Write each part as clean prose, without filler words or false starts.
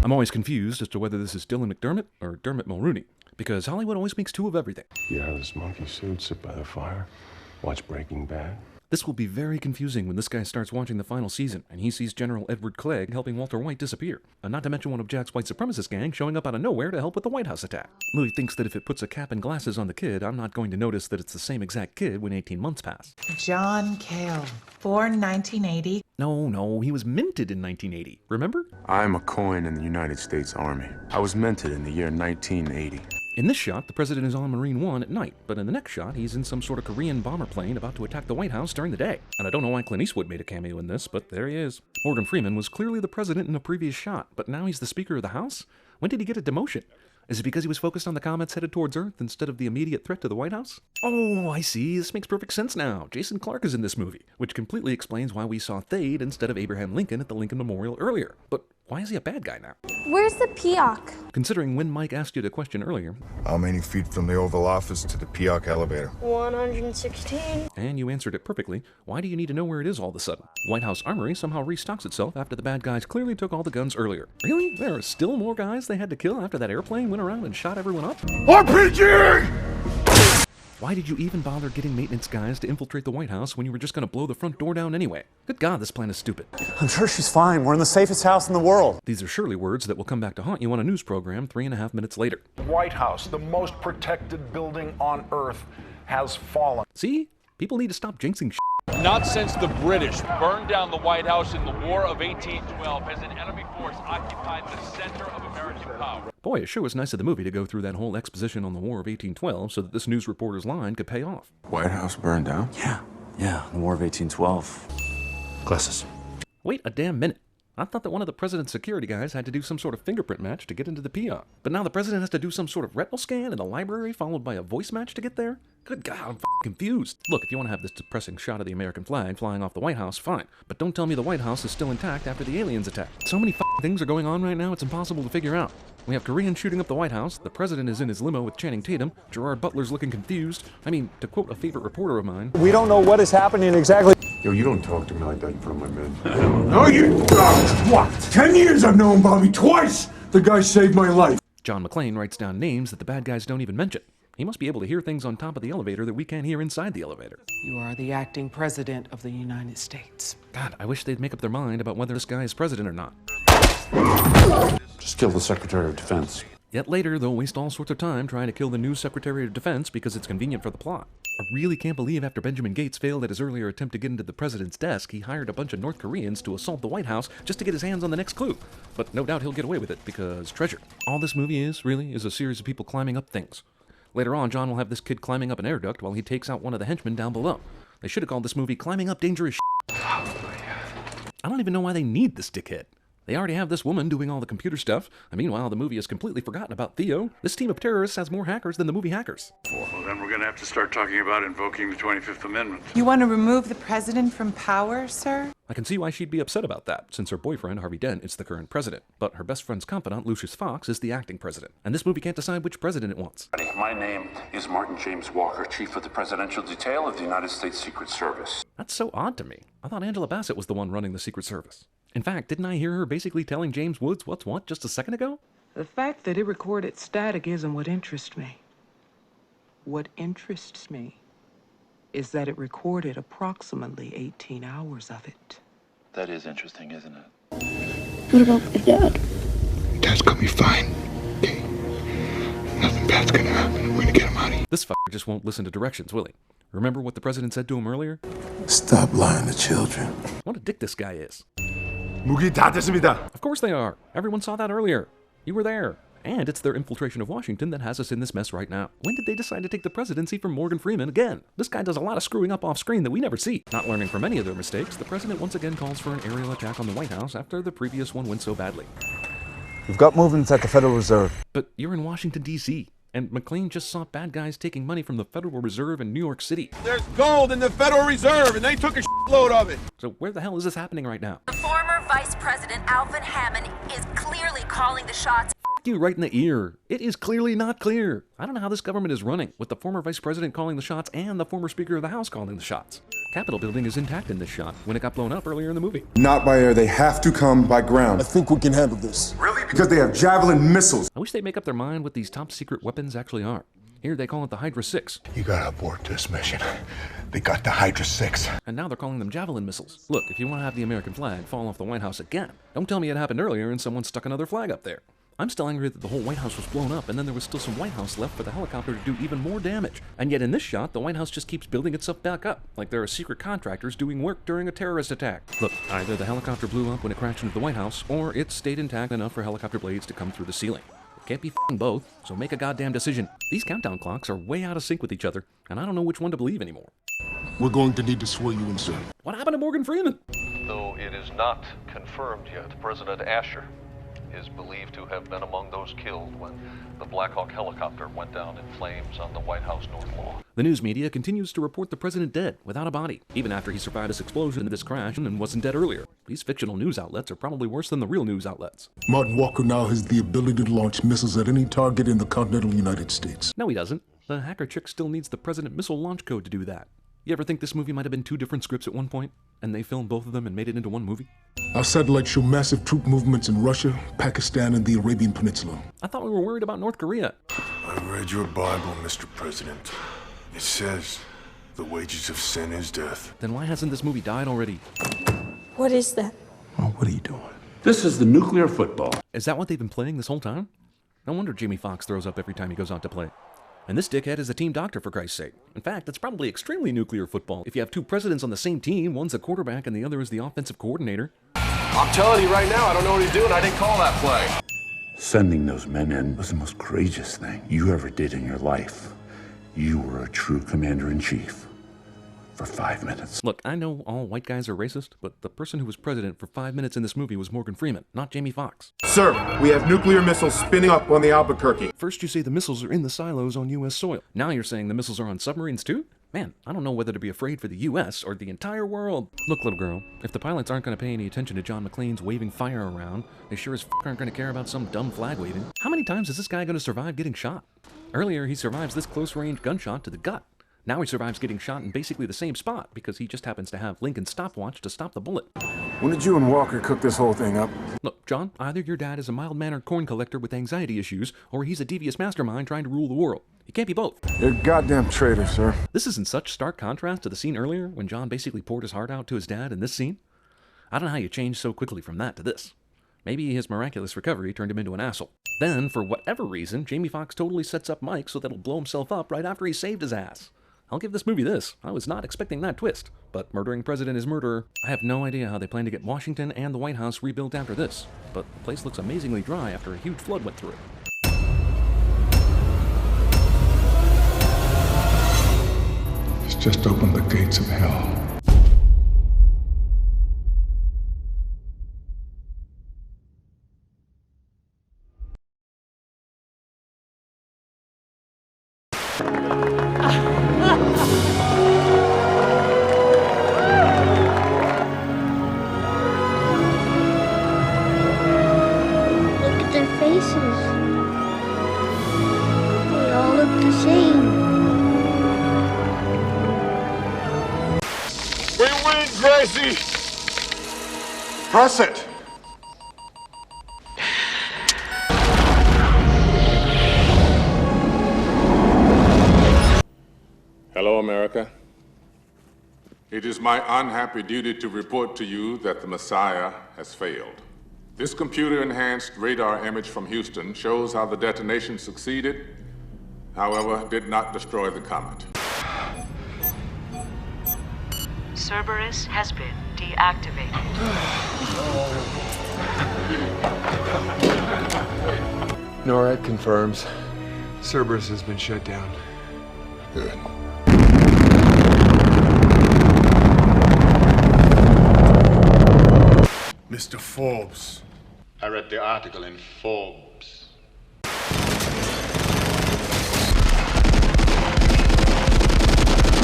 I'm always confused as to whether this is Dylan McDermott or Dermot Mulrooney, because Hollywood always makes two of everything. You have this monkey suit, sit by the fire, watch Breaking Bad. This will be very confusing when this guy starts watching the final season and he sees General Edward Clegg helping Walter White disappear, and not to mention one of Jack's white supremacist gang showing up out of nowhere to help with the White House attack. Louis thinks that if it puts a cap and glasses on the kid, I'm not going to notice that it's the same exact kid when 18 months pass. John Cale, born 1980. No, he was minted in 1980, remember? I'm a coin in the United States Army. I was minted in the year 1980. In this shot, the president is on Marine One at night, but in the next shot, he's in some sort of Korean bomber plane about to attack the White House during the day. And I don't know why Clint Eastwood made a cameo in this, but there he is. Morgan Freeman was clearly the president in a previous shot, but now he's the Speaker of the House? When did he get a demotion? Is it because he was focused on the comets headed towards Earth instead of the immediate threat to the White House? Oh, I see. This makes perfect sense now. Jason Clarke is in this movie, which completely explains why we saw Thade instead of Abraham Lincoln at the Lincoln Memorial earlier. But why is he a bad guy now? Where's the Peacock? Considering when Mike asked you the question earlier. How many feet from the Oval Office to the Peacock elevator? 116. And you answered it perfectly. Why do you need to know where it is all of a sudden? White House Armory somehow restocks itself after the bad guys clearly took all the guns earlier. Really? There are still more guys they had to kill after that airplane went around and shot everyone up? RPG! Why did you even bother getting maintenance guys to infiltrate the White House when you were just going to blow the front door down anyway? Good God, this plan is stupid. I'm sure she's fine. We're in the safest house in the world. These are surely words that will come back to haunt you on a news program 3.5 minutes later. The White House, the most protected building on Earth, has fallen. See? People need to stop jinxing shit. Not since the British burned down the White House in the War of 1812 has an enemy force occupied the center of American power. Boy, it sure was nice of the movie to go through that whole exposition on the War of 1812 so that this news reporter's line could pay off. White House burned down? Yeah, the War of 1812. Glasses. Wait a damn minute. I thought that one of the president's security guys had to do some sort of fingerprint match to get into the PI. But now the president has to do some sort of retinal scan in a library followed by a voice match to get there? Good God, I'm confused. Look, if you want to have this depressing shot of the American flag flying off the White House, fine. But don't tell me the White House is still intact after the aliens attack. So many things are going on right now, it's impossible to figure out. We have Koreans shooting up the White House, the president is in his limo with Channing Tatum, Gerard Butler's looking confused. I mean, to quote a favorite reporter of mine, We don't know what is happening exactly. Yo, you don't talk to me like that in front of my men. No, you what? 10 years I've known Bobby twice. The guy saved my life. John McClane writes down names that the bad guys don't even mention. He must be able to hear things on top of the elevator that we can't hear inside the elevator. You are the acting president of the United States. God, I wish they'd make up their mind about whether this guy is president or not. Just kill the Secretary of Defense. Yet later, they'll waste all sorts of time trying to kill the new Secretary of Defense because it's convenient for the plot. I really can't believe after Benjamin Gates failed at his earlier attempt to get into the president's desk, he hired a bunch of North Koreans to assault the White House just to get his hands on the next clue. But no doubt he'll get away with it because treasure. All this movie is, really, is a series of people climbing up things. Later on, John will have this kid climbing up an air duct while he takes out one of the henchmen down below. They should have called this movie Climbing Up Dangerous Shit. I don't even know why they need this dickhead. They already have this woman doing all the computer stuff, and meanwhile the movie has completely forgotten about Theo. This team of terrorists has more hackers than the movie Hackers. Well, then we're going to have to start talking about invoking the 25th Amendment. You want to remove the president from power, sir? I can see why she'd be upset about that, since her boyfriend, Harvey Dent, is the current president. But her best friend's confidant, Lucius Fox, is the acting president. And this movie can't decide which president it wants. My name is Martin James Walker, Chief of the Presidential Detail of the United States Secret Service. That's so odd to me. I thought Angela Bassett was the one running the Secret Service. In fact, didn't I hear her basically telling James Woods what's what just a second ago? The fact that it recorded static isn't what interests me. What interests me is that it recorded approximately 18 hours of it. That is interesting, isn't it? What about my dad? Dad's gonna be fine. Okay? Nothing bad's gonna happen. We're gonna get him out of here. This fucker just won't listen to directions, will he? Remember what the president said to him earlier? Stop lying to children. What a dick this guy is. 무기 다 됐습니다. Of course they are. Everyone saw that earlier. You were there. And it's their infiltration of Washington that has us in this mess right now. When did they decide to take the presidency from Morgan Freeman again? This guy does a lot of screwing up off screen that we never see. Not learning from any of their mistakes, the president once again calls for an aerial attack on the White House after the previous one went so badly. We've got movements at the Federal Reserve. But you're in Washington, D.C., and McClane just saw bad guys taking money from the Federal Reserve in New York City. There's gold in the Federal Reserve, and they took a shitload of it. So where the hell is this happening right now? The former Vice President Alvin Hammond is clearly calling the shots. F you right in the ear. It is clearly not clear. I don't know how this government is running, with the former Vice President calling the shots and the former Speaker of the House calling the shots. Capitol building is intact in this shot when it got blown up earlier in the movie. Not by air, they have to come by ground. I think we can handle this. Really? Because they have Javelin missiles. I wish they'd make up their mind what these top secret weapons actually are. Here they call it the Hydra 6. You gotta abort this mission. They got the Hydra 6. And now they're calling them Javelin missiles. Look, if you want to have the American flag fall off the White House again, don't tell me it happened earlier and someone stuck another flag up there. I'm still angry that the whole White House was blown up and then there was still some White House left for the helicopter to do even more damage. And yet in this shot, the White House just keeps building itself back up, like there are secret contractors doing work during a terrorist attack. Look, either the helicopter blew up when it crashed into the White House, or it stayed intact enough for helicopter blades to come through the ceiling. It can't be f***ing both, so make a goddamn decision. These countdown clocks are way out of sync with each other, and I don't know which one to believe anymore. We're going to need to swear you in, sir. What happened to Morgan Freeman? Though it is not confirmed yet, President Asher is believed to have been among those killed when the Black Hawk helicopter went down in flames on the White House North Lawn. The news media continues to report the president dead, without a body, even after he survived this explosion in this crash and wasn't dead earlier. These fictional news outlets are probably worse than the real news outlets. Martin Walker now has the ability to launch missiles at any target in the continental United States. No, he doesn't. The hacker chick still needs the President Missile Launch Code to do that. You ever think this movie might have been two different scripts at one point, and they filmed both of them and made it into one movie? Our satellites show massive troop movements in Russia, Pakistan, and the Arabian Peninsula. I thought we were worried about North Korea. I read your Bible, Mr. President. It says, the wages of sin is death. Then why hasn't this movie died already? What is that? Oh, what are you doing? This is the nuclear football. Is that what they've been playing this whole time? No wonder Jamie Foxx throws up every time he goes out to play. And this dickhead is a team doctor, for Christ's sake. In fact, it's probably extremely nuclear football. If you have two presidents on the same team, one's a quarterback and the other is the offensive coordinator. I'm telling you right now, I don't know what he's doing. I didn't call that play. Sending those men in was the most courageous thing you ever did in your life. You were a true commander-in-chief for 5 minutes. Look, I know all white guys are racist, but the person who was president for 5 minutes in this movie was Morgan Freeman, not Jamie Foxx. Sir, we have nuclear missiles spinning up on the Albuquerque. First you say the missiles are in the silos on U.S. soil. Now you're saying the missiles are on submarines too? Man, I don't know whether to be afraid for the U.S. or the entire world. Look, little girl, if the pilots aren't going to pay any attention to John McClane's waving fire around, they sure as f*** aren't going to care about some dumb flag waving. How many times is this guy going to survive getting shot? Earlier, he survives this close-range gunshot to the gut. Now he survives getting shot in basically the same spot because he just happens to have Lincoln's stopwatch to stop the bullet. When did you and Walker cook this whole thing up? Look, John, either your dad is a mild-mannered coin collector with anxiety issues, or he's a devious mastermind trying to rule the world. You can't be both. You're a goddamn traitor, sir. This is in such stark contrast to the scene earlier when John basically poured his heart out to his dad in this scene. I don't know how you changed so quickly from that to this. Maybe his miraculous recovery turned him into an asshole. Then, for whatever reason, Jamie Foxx totally sets up Mike so that he'll blow himself up right after he saved his ass. I'll give this movie this. I was not expecting that twist. But murdering president is murderer. I have no idea how they plan to get Washington and the White House rebuilt after this. But the place looks amazingly dry after a huge flood went through it. It's just opened the gates of hell. Press it! Hello, America. It is my unhappy duty to report to you that the Messiah has failed. This computer-enhanced radar image from Houston shows how the detonation succeeded, however, did not destroy the comet. Cerberus has been deactivated. NORAD confirms. Cerberus has been shut down. Good. Mr. Forbes. I read the article in Forbes.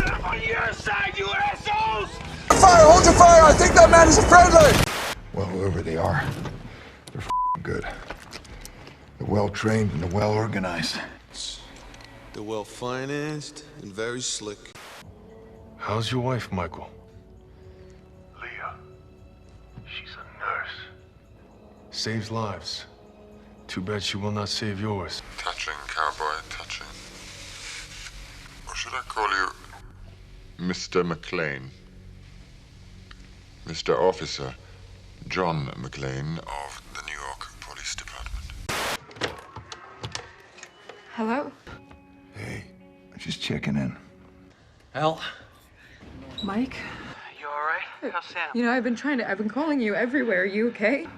I'm on your side, you assholes! Fire! Hold your fire! I think that man is a friendly! Well, whoever they are, they're f***ing good. They're well-trained and they're well-organized. They're well-financed and very slick. How's your wife, Michael? Leah. She's a nurse. Saves lives. Too bad she will not save yours. Touching, cowboy, touching. Or should I call you Mr. McLean? Mr. Officer John McLean of the New York Police Department. Hello? Hey, I'm just checking in. Al? Mike? You alright? How's Sam? You know, I've been calling you everywhere. Are you okay?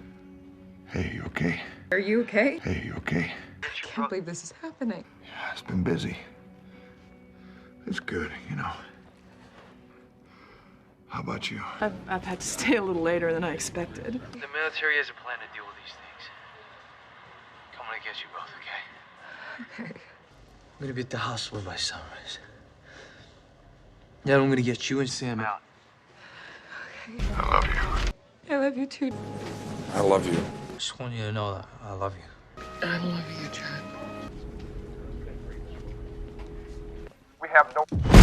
Hey, you okay? Are you okay? Hey, you okay? I can't believe this is happening. Yeah, it's been busy. It's good, you know. How about you? I've had to stay a little later than I expected. The military has a plan to deal with these things. I'm gonna get you both, okay? Okay. I'm gonna be at the hospital by sunrise. Then I'm gonna get you and Sam out. I love you. I love you too. I love you. Just want you to know that I love you. I love you, Chad. We have no...